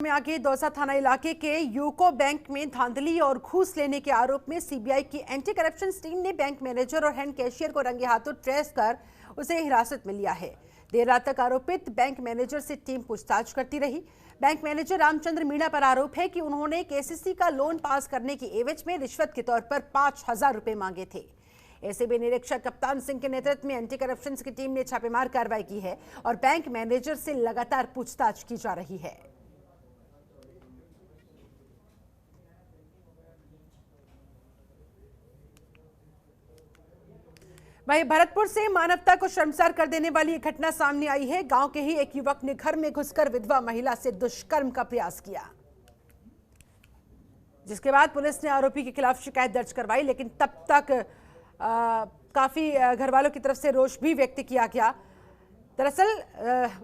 में आगे दौसा थाना इलाके के यूको बैंक में धांधली और घूस लेने के आरोप में सीबीआई की एंटी करप्शन टीम ने बैंक मैनेजर और हैंड कैशियर को रंगे हाथों ट्रेस कर उसे हिरासत में लिया है। देर रात तक आरोपित बैंक मैनेजर से टीम पूछताछ करती रही। बैंक मैनेजर रामचंद्र मीणा पर आरोप है कि उन्होंने केसीसी का लोन पास करने की एवज में रिश्वत के तौर पर 5,000 रुपए मांगे थे। एसीबी निरीक्षक कप्तान सिंह के नेतृत्व में एंटी करप्शन की टीम ने छापेमार कार्रवाई की है और बैंक मैनेजर से लगातार पूछताछ की जा रही है। वहीं भरतपुर से मानवता को शर्मसार कर देने वाली एक घटना सामने आई है। गांव के ही एक युवक ने घर में घुसकर विधवा महिला से दुष्कर्म का प्रयास किया, जिसके बाद पुलिस ने आरोपी के खिलाफ शिकायत दर्ज करवाई, लेकिन तब तक काफी घर वालों की तरफ से रोष भी व्यक्त किया गया। दरअसल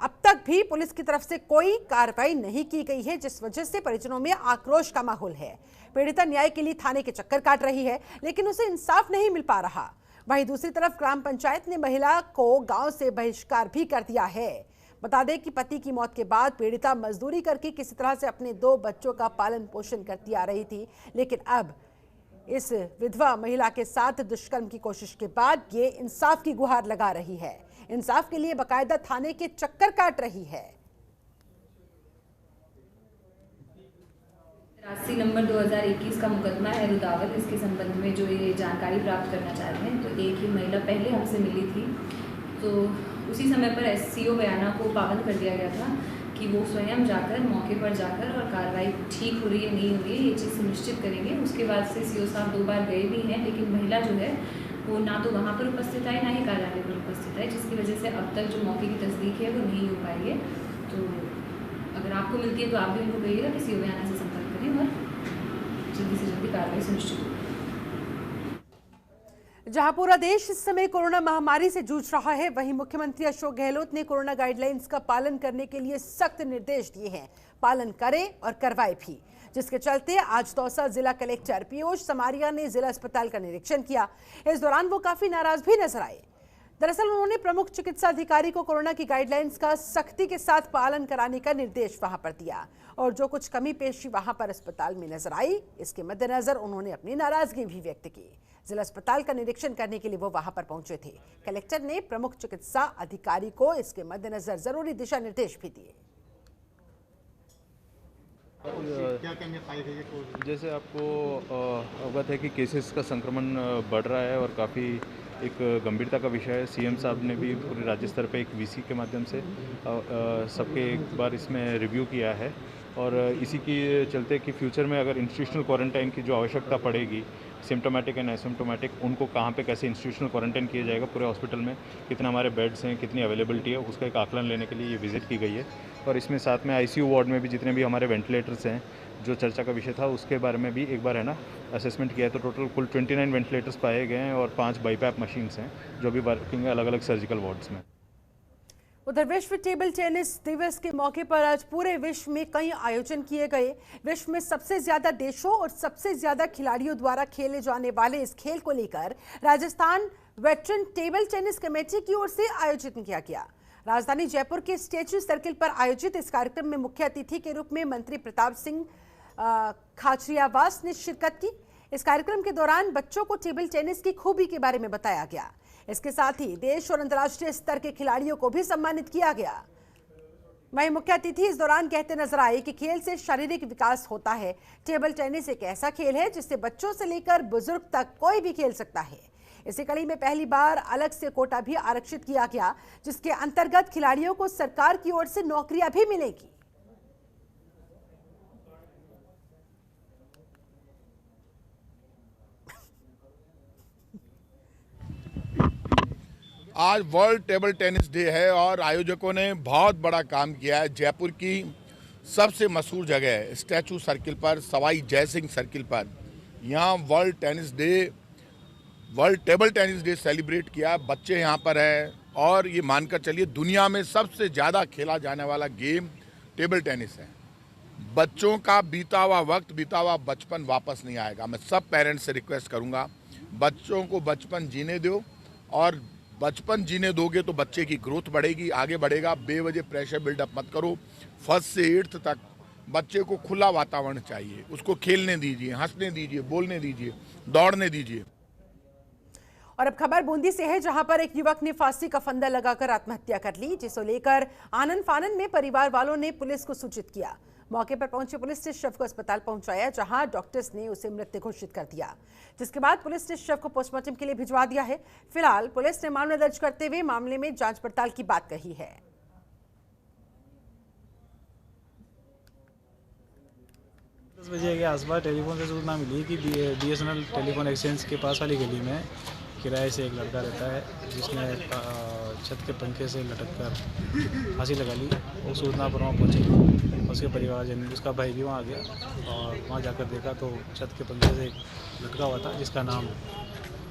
अब तक भी पुलिस की तरफ से कोई कार्रवाई नहीं की गई है, जिस वजह से परिजनों में आक्रोश का माहौल है। पीड़िता न्याय के लिए थाने के चक्कर काट रही है, लेकिन उसे इंसाफ नहीं मिल पा रहा। वहीं दूसरी तरफ ग्राम पंचायत ने महिला को गांव से बहिष्कार भी कर दिया है। बता दें कि पति की मौत के बाद पीड़िता मजदूरी करके किसी तरह से अपने 2 बच्चों का पालन पोषण करती आ रही थी, लेकिन अब इस विधवा महिला के साथ दुष्कर्म की कोशिश के बाद ये इंसाफ की गुहार लगा रही है। इंसाफ के लिए बकायदा थाने के चक्कर काट रही है। 83 नंबर 2021 का मुकदमा है रुदावत। इसके संबंध में जो ये जानकारी प्राप्त करना चाहते हैं, तो एक ही महिला पहले हमसे मिली थी, तो उसी समय पर एससीओ बयाना को पाबंद कर दिया गया था कि वो स्वयं जाकर मौके पर जाकर और कार्रवाई ठीक हो रही है नहीं हो रही है ये चीज़ सुनिश्चित करेंगे। उसके बाद से सीओ साहब 2 बार गए भी हैं, लेकिन महिला जो है वो ना तो वहाँ पर उपस्थित है ना ही कार्यालय पर उपस्थित है, जिसकी वजह से अब तक जो मौके की तस्दीक है वो नहीं हो पाई है। तो अगर आपको मिलती है तो आप भी उनको कहिएगा कि सीओ बयाना से संपर्क करें और जल्दी से जल्दी कार्रवाई सुनिश्चित हो। जहां पूरा देश इस समय कोरोना महामारी से जूझ रहा है, वहीं मुख्यमंत्री अशोक गहलोत ने कोरोना गाइडलाइंस का पालन करने के लिए सख्त निर्देश दिए हैं। पालन करें और करवाए भी, जिसके चलते आज दौसा जिला कलेक्टर पीयूष समारिया ने जिला अस्पताल का निरीक्षण किया। इस दौरान वो काफी नाराज भी नजर आए। दरअसल उन्होंने प्रमुख चिकित्सा अधिकारी को कोरोना की गाइडलाइंस का सख्ती के साथ पालन कराने का निर्देश वहां पर दिया और जो कुछ कमी पेशी वहां पर अस्पताल में नजर आई, इसके मद्देनजर उन्होंने अपनी नाराजगी भी व्यक्त की। जिला अस्पताल का निरीक्षण करने के लिए वो वहां पर पहुंचे थे। कलेक्टर ने प्रमुख चिकित्सा अधिकारी को इसके मद्देनजर जरूरी दिशा निर्देश भी दिए। क्या कहने पाए थे? जैसे आपको अवगत है कि केसेस का संक्रमण बढ़ रहा है और काफ़ी एक गंभीरता का विषय है। सीएम साहब ने भी पूरे राज्य स्तर पर एक वीसी के माध्यम से सबके एक बार इसमें रिव्यू किया है और इसी की चलते कि फ्यूचर में अगर इंस्टीट्यूशनल क्वारंटाइन की जो आवश्यकता पड़ेगी, सिम्टोमेटिक एंड एसिम्टोमेटिक, उनको कहाँ पे कैसे इंस्टीट्यूशनल क्वारंटाइन किया जाएगा, पूरे हॉस्पिटल में कितना हमारे बेड्स हैं, कितनी अवेलेबिलिटी है, उसका एक आकलन लेने के लिए ये विजिट की गई है। और इसमें साथ में आईसीयू वार्ड में भी जितने भी हमारे वेंटिलेटर्स हैं, जो चर्चा का विषय था, उसके बारे में भी एक बार है ना असेसमेंट किया है। तो टोटल कुल 29 वेंटिलेटर्स पाए गए हैं और 5 बाईपैप मशीन्स हैं जो भी वर्किंग है अलग अलग सर्जिकल वार्ड्स में। उधर विश्व टेबल टेनिस दिवस के मौके पर आज पूरे विश्व में कई आयोजन किए गए। विश्व में सबसे ज्यादा देशों और सबसे ज्यादा खिलाड़ियों द्वारा खेले जाने वाले इस खेल को लेकर Rajasthan veteran table tennis committee की ओर से आयोजित किया गया। राजधानी जयपुर के स्टैच्यू सर्किल पर आयोजित इस कार्यक्रम में मुख्य अतिथि के रूप में मंत्री प्रताप सिंह खाचरियावास ने शिरकत की। इस कार्यक्रम के दौरान बच्चों को टेबल टेनिस की खूबी के बारे में बताया गया। इसके साथ ही देश और अंतर्राष्ट्रीय स्तर के खिलाड़ियों को भी सम्मानित किया गया। वहीं मुख्य अतिथि इस दौरान कहते नजर आए कि खेल से शारीरिक विकास होता है। टेबल टेनिस एक ऐसा खेल है जिससे बच्चों से लेकर बुजुर्ग तक कोई भी खेल सकता है। इसी कड़ी में पहली बार अलग से कोटा भी आरक्षित किया गया, जिसके अंतर्गत खिलाड़ियों को सरकार की ओर से नौकरियां भी मिलेगी। आज वर्ल्ड टेबल टेनिस डे है और आयोजकों ने बहुत बड़ा काम किया है। जयपुर की सबसे मशहूर जगह है स्टैच्यू सर्किल पर, सवाई जय सिंह सर्किल पर, यहाँ world table tennis day celebrate किया। बच्चे यहाँ पर हैं और ये मानकर चलिए दुनिया में सबसे ज़्यादा खेला जाने वाला गेम टेबल टेनिस है। बच्चों का बीता हुआ वक्त, बीता हुआ बचपन वापस नहीं आएगा। मैं सब पेरेंट्स से रिक्वेस्ट करूँगा, बच्चों को बचपन जीने दो और बचपन जीने दोगे तो बच्चे की ग्रोथ बढ़ेगी, आगे बढ़ेगा। बेवजह प्रेशर बिल्डअप मत करो। 1st से 8th तक बच्चे को खुला वातावरण चाहिए, उसको खेलने दीजिए, हंसने दीजिए, बोलने दीजिए, दौड़ने दीजिए। और अब खबर बूंदी से है, जहां पर एक युवक ने फांसी का फंदा लगाकर आत्महत्या कर ली, जिसे लेकर आनन फानन में परिवार वालों ने पुलिस को सूचित किया। मौके पर पहुंची पुलिस ने शव को अस्पताल पहुंचाया, जहां डॉक्टर्स ने उसे मृत घोषित कर दिया, जिसके बाद पुलिस ने शव को पोस्टमार्टम के लिए भिजवा दिया है। फिलहाल पुलिस ने मामला दर्ज करते हुए मामले में जांच पड़ताल की बात कही है। 10 बजे के आसपास टेलीफोन से सूचना मिली कि BSNL टेलीफोन एक्सचेंज के पास वाली गली में किराए से एक लड़का रहता है, जिसने छत के पंखे से लटक कर फांसी लगा ली। वो सूचना पर वहाँ पहुँचे, उसके परिवारजन, उसका भाई भी वहाँ आ गया और वहाँ जाकर देखा तो छत के पंखे से एक लटका हुआ था, जिसका नाम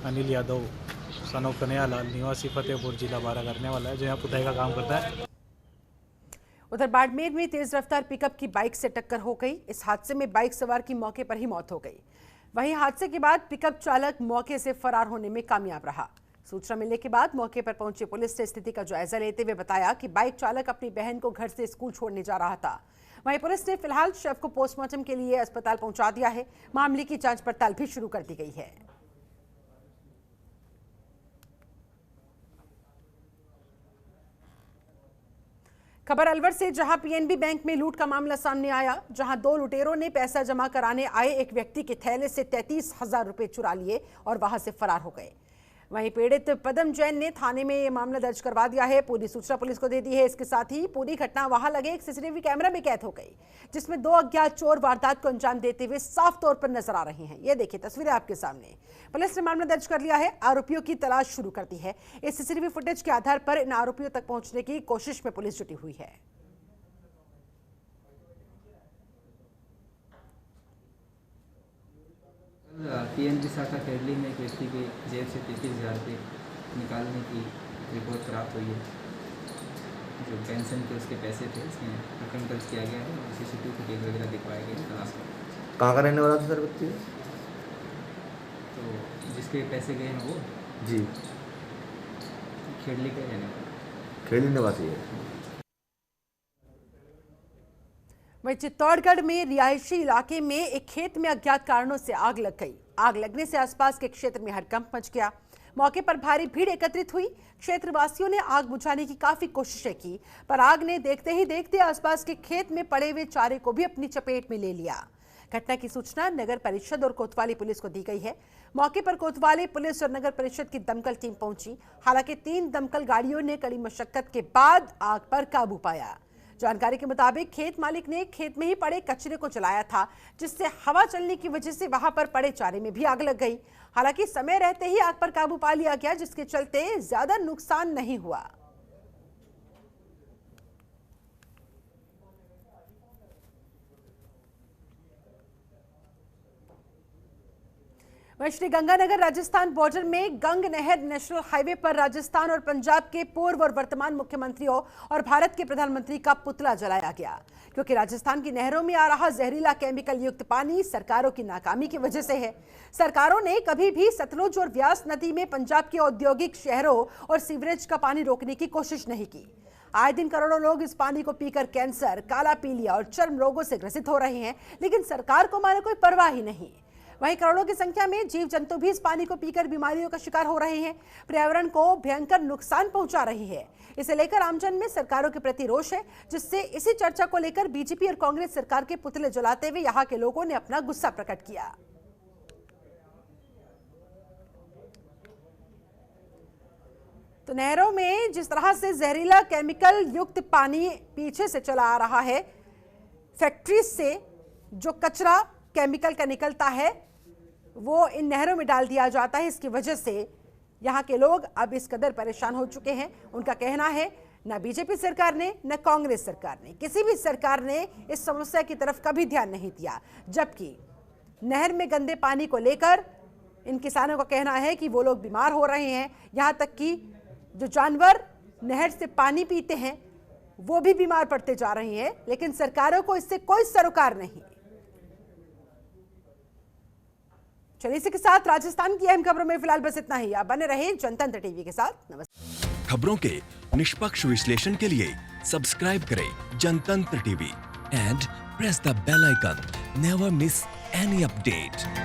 अनिल यादव सन ऑफ कन्हैयालाल निवासी फतेहपुर जिला बारा करने वाला है, जो यहाँ पुताई का काम करता है। उधर बाड़मेर में तेज रफ्तार पिकअप की बाइक से टक्कर हो गई। इस हादसे में बाइक सवार की मौके पर ही मौत हो गई। वहीं हादसे के बाद पिकअप चालक मौके से फरार होने में कामयाब रहा। सूचना मिलने के बाद मौके पर पहुंची पुलिस ने स्थिति का जायजा लेते हुए बताया कि बाइक चालक अपनी बहन को घर से स्कूल छोड़ने जा रहा था। वहीं पुलिस ने फिलहाल शव को पोस्टमार्टम के लिए अस्पताल पहुंचा दिया है। मामले की जांच पड़ताल भी शुरू कर दी गई है। खबर अलवर से, जहां PNB बैंक में लूट का मामला सामने आया, जहां 2 लुटेरों ने पैसा जमा कराने आए एक व्यक्ति के थैले से 33,000 रुपए चुरा लिए और वहां से फरार हो गए। वहीं पीड़ित पदम जैन ने थाने में यह मामला दर्ज करवा दिया है। पूरी सूचना पुलिस को दे दी है। इसके साथ ही पूरी घटना वहां लगे एक CCTV कैमरा में कैद हो गई, जिसमें 2 अज्ञात चोर वारदात को अंजाम देते हुए साफ तौर पर नजर आ रहे हैं। ये देखिए तस्वीरें आपके सामने। पुलिस ने मामला दर्ज कर लिया है, आरोपियों की तलाश शुरू कर दी है। इस CCTV फुटेज के आधार पर इन आरोपियों तक पहुंचने की कोशिश में पुलिस जुटी हुई है। PNB शाखा केरली में एक व्यक्ति के जेब से 33,000 रुपये निकालने की रिपोर्ट प्राप्त हुई है। जो पेंशन के उसके पैसे थे, इसमें रकम दर्ज किया गया है और CCTV फुटेज वगैरह दिखवाया गया तलाश कर। कहाँ का रहने वाला था सर व्यक्ति? तो जिसके पैसे गए हैं वो जी खेड़ली के रहने वाले, खेड़ी निवासी है। वहीं चित्तौड़गढ़ में रिहायशी इलाके में एक खेत में अज्ञात कारणों से आग लग गई। आग लगने से आसपास के क्षेत्र में हड़कंप मच गया। मौके पर भारी भीड़ एकत्रित हुई। क्षेत्रवासियों ने आग बुझाने की काफी कोशिशें की, पर आग ने देखते ही देखते आसपास के खेत में पड़े हुए चारे को भी अपनी चपेट में ले लिया। घटना की सूचना नगर परिषद और कोतवाली पुलिस को दी गई है। मौके पर कोतवाली पुलिस और नगर परिषद की दमकल टीम पहुंची। हालांकि 3 दमकल गाड़ियों ने कड़ी मशक्कत के बाद आग पर काबू पाया। जानकारी के मुताबिक खेत मालिक ने खेत में ही पड़े कचरे को जलाया था, जिससे हवा चलने की वजह से वहां पर पड़े चारे में भी आग लग गई। हालांकि समय रहते ही आग पर काबू पा लिया गया, जिसके चलते ज्यादा नुकसान नहीं हुआ। वहीं श्रीगंगानगर राजस्थान बॉर्डर में गंग नहर नेशनल हाईवे पर राजस्थान और पंजाब के पूर्व और वर्तमान मुख्यमंत्रियों और भारत के प्रधानमंत्री का पुतला जलाया गया, क्योंकि राजस्थान की नहरों में आ रहा जहरीला केमिकल युक्त पानी सरकारों की नाकामी की वजह से है। सरकारों ने कभी भी सतलुज और व्यास नदी में पंजाब के औद्योगिक शहरों और सीवरेज का पानी रोकने की कोशिश नहीं की। आए दिन करोड़ों लोग इस पानी को पीकर कैंसर, काला पीलिया और चर्म रोगों से ग्रसित हो रहे हैं, लेकिन सरकार को माने कोई परवाह ही नहीं। वहीं करोड़ों की संख्या में जीव जंतु भी इस पानी को पीकर बीमारियों का शिकार हो रहे हैं, पर्यावरण को भयंकर नुकसान पहुंचा रही है। इसे लेकर आमजन में सरकारों के प्रति रोष है, जिससे इसी चर्चा को लेकर बीजेपी और कांग्रेस सरकार के पुतले जलाते हुए यहां के लोगों ने अपना गुस्सा प्रकट किया। तो नहरों में जिस तरह से जहरीला केमिकल युक्त पानी पीछे से चला आ रहा है, फैक्ट्री से जो कचरा केमिकल का निकलता है वो इन नहरों में डाल दिया जाता है। इसकी वजह से यहाँ के लोग अब इस कदर परेशान हो चुके हैं। उनका कहना है न बीजेपी सरकार ने न कांग्रेस सरकार ने, किसी भी सरकार ने इस समस्या की तरफ कभी ध्यान नहीं दिया, जबकि नहर में गंदे पानी को लेकर इन किसानों का कहना है कि वो लोग बीमार हो रहे हैं। यहाँ तक कि जो जानवर नहर से पानी पीते हैं वो भी बीमार पड़ते जा रहे हैं, लेकिन सरकारों को इससे कोई सरोकार नहीं। चलिए इसी के साथ राजस्थान की अहम खबरों में फिलहाल बस इतना ही। आप बने रहे जनतंत्र टीवी के साथ। नमस्कार। खबरों के निष्पक्ष विश्लेषण के लिए सब्सक्राइब करें जनतंत्र TV and press the bell icon. Never miss any update.